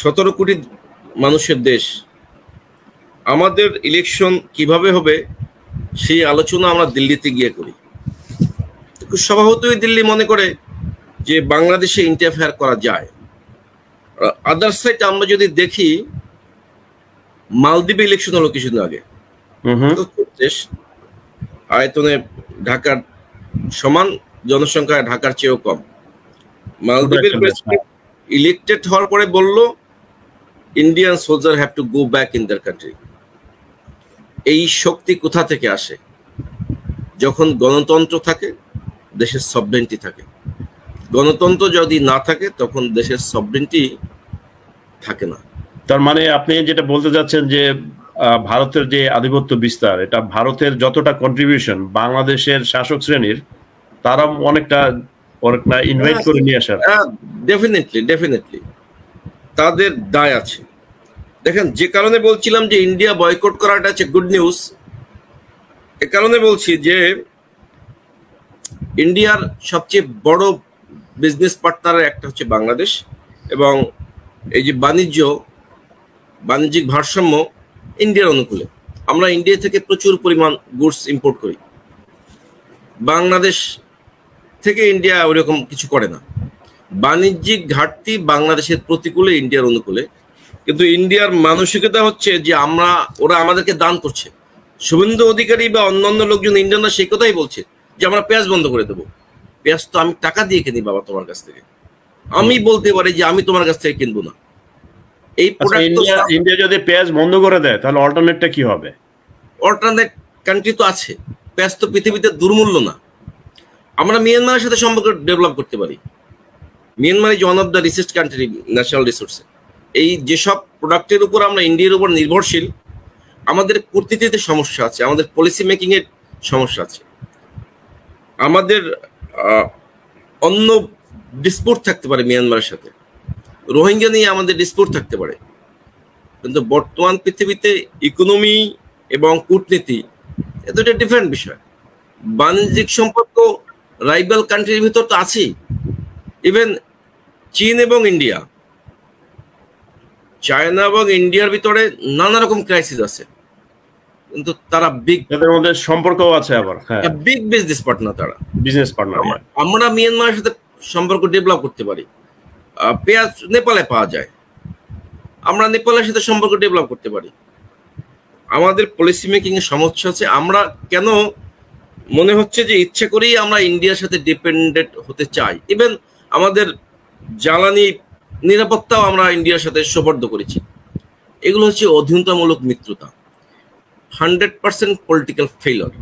17 কোটি মানুষের দেশ, আমাদের ইলেকশন কিভাবে হবে সেই আলোচনা আমরা দিল্লিতে গিয়ে করি। স্বভাবতই দিল্লি মনে করে যে বাংলাদেশে ইন্টারফেয়ার করা যায়। আদার সাইড আমরা যদি দেখি, মালদ্বীপে ইলেকশন হলো কিছুদিন আগে, দেশ আয়তনে ঢাকার সমান, জনসংখ্যা ঢাকার চেয়েও কম। মালদ্বীপের প্রেসিডেন্ট ইলেক্টেড হওয়ার পরে বলল Indian soldier have to go back in their country. এই শক্তি কোথা থেকে আসে? যখন গণতন্ত্র থাকে, দেশের সভরেন্টি থাকে। গণতন্ত্র যদি না থাকে তখন দেশের সভরেন্টি থাকে না। তার মানে আপনি যেটা বলতে যাচ্ছেন যে ভারতের যে আধিপত্য বিস্তার, এটা ভারতের যতটা কন্ট্রিবিউশন বাংলাদেশের শাসক শ্রেণীর, তারা অনেকটা ইনভাইট করে নিয়ে আসার। ডেফিনেটলি তাদের দায় আছে। দেখেন, যে কারণে বলছিলাম যে ইন্ডিয়া বয়কট করাটা হচ্ছে গুড নিউজ, এ কারণে বলছি যে ইন্ডিয়ার সবচেয়ে বড় বিজনেস পার্টনারের একটা হচ্ছে বাংলাদেশ, এবং এই যে বাণিজ্যিক ভারসাম্য ইন্ডিয়ার অনুকূলে। আমরা ইন্ডিয়া থেকে প্রচুর পরিমাণ গুডস ইম্পোর্ট করি, বাংলাদেশ থেকে ইন্ডিয়া ওইরকম কিছু করে না। বাণিজ্যিক ঘাটতি বাংলাদেশের প্রতিকূলে, ইন্ডিয়ার অনুকূলে। কিন্তু ইন্ডিয়ার মানসিকতা হচ্ছে যে ওরা আমাদেরকে দান করছে। শুভেন্দু অধিকারী বা অন্যান্য লোকজন ইন্ডিয়ানরা সেই কথাই বলছে যে আমরা পেঁয়াজ বন্ধ করে দেবো। পেঁয়াজ তো আমি টাকা দিয়ে কিনি বাবা তোমার কাছ থেকে। আমি বলতে পারি যে আমি তোমার কাছ থেকে কিনবো না। এই ইন্ডিয়া যদি পেঁয়াজ বন্ধ করে দেয় তাহলে অল্টারনেটটা কি হবে? অল্টারনেট কান্ট্রি তো আছে। পেঁয়াজ তো পৃথিবীতে দুর্মূল্য না। আমরা মিয়ানমারের সাথে সম্পর্ক ডেভেলপ করতে পারি। Myanmar is one of the richest country natural রিসোর্সে। এই যেসব প্রোডাক্টের উপর আমরা ইন্ডিয়ার উপর নির্ভরশীল, আমাদের কূটনীতিতে সমস্যা আছে, আমাদের পলিসি মেকিং এর সমস্যা আছে, আমাদের অন্য ডিসপুট থাকতে পারে মিয়ানমারের সাথে, রোহিঙ্গা নিয়ে আমাদের ডিসপুট থাকতে পারে। কিন্তু বর্তমান পৃথিবীতে ইকোনমি এবং কূটনীতি এ দুটো ডিফারেন্ট বিষয়। বাণিজ্যিক সম্পর্ক রাইভাল কান্ট্রির ভিতর তো আছেই। ইভেন চীন এবং ইন্ডিয়া, চায়না এবং ইন্ডিয়ার ভিতরে নানা রকম ক্রাইসিস আছে, কিন্তু তারা এদের মধ্যে সম্পর্কও আছে, আবার বিগ বিজনেস পার্টনার। তারা বিজনেস পার্টনার। আমরা মিয়ানমারের সাথে সম্পর্ক ডেভেলপ করতে পারি। পেঁয়াজ নেপালে পাওয়া যায়, আমরা নেপালের সাথে সম্পর্ক ডেভেলপ করতে পারি। আমাদের পলিসি মেকিং এর সমস্যা আছে। আমরা কেন মনে হচ্ছে যে ইচ্ছে করেই আমরা ইন্ডিয়ার সাথে ডিপেন্ডেন্ট হতে চাই। ইভেন আমাদের জ্বালানি নিরাপত্তাও আমরা ইন্ডিয়ার সাথে সোপর্দ করেছি। এগুলো হচ্ছে অধীনতামূলক মিত্রতা, 100% পলিটিক্যাল ফেইলিওর।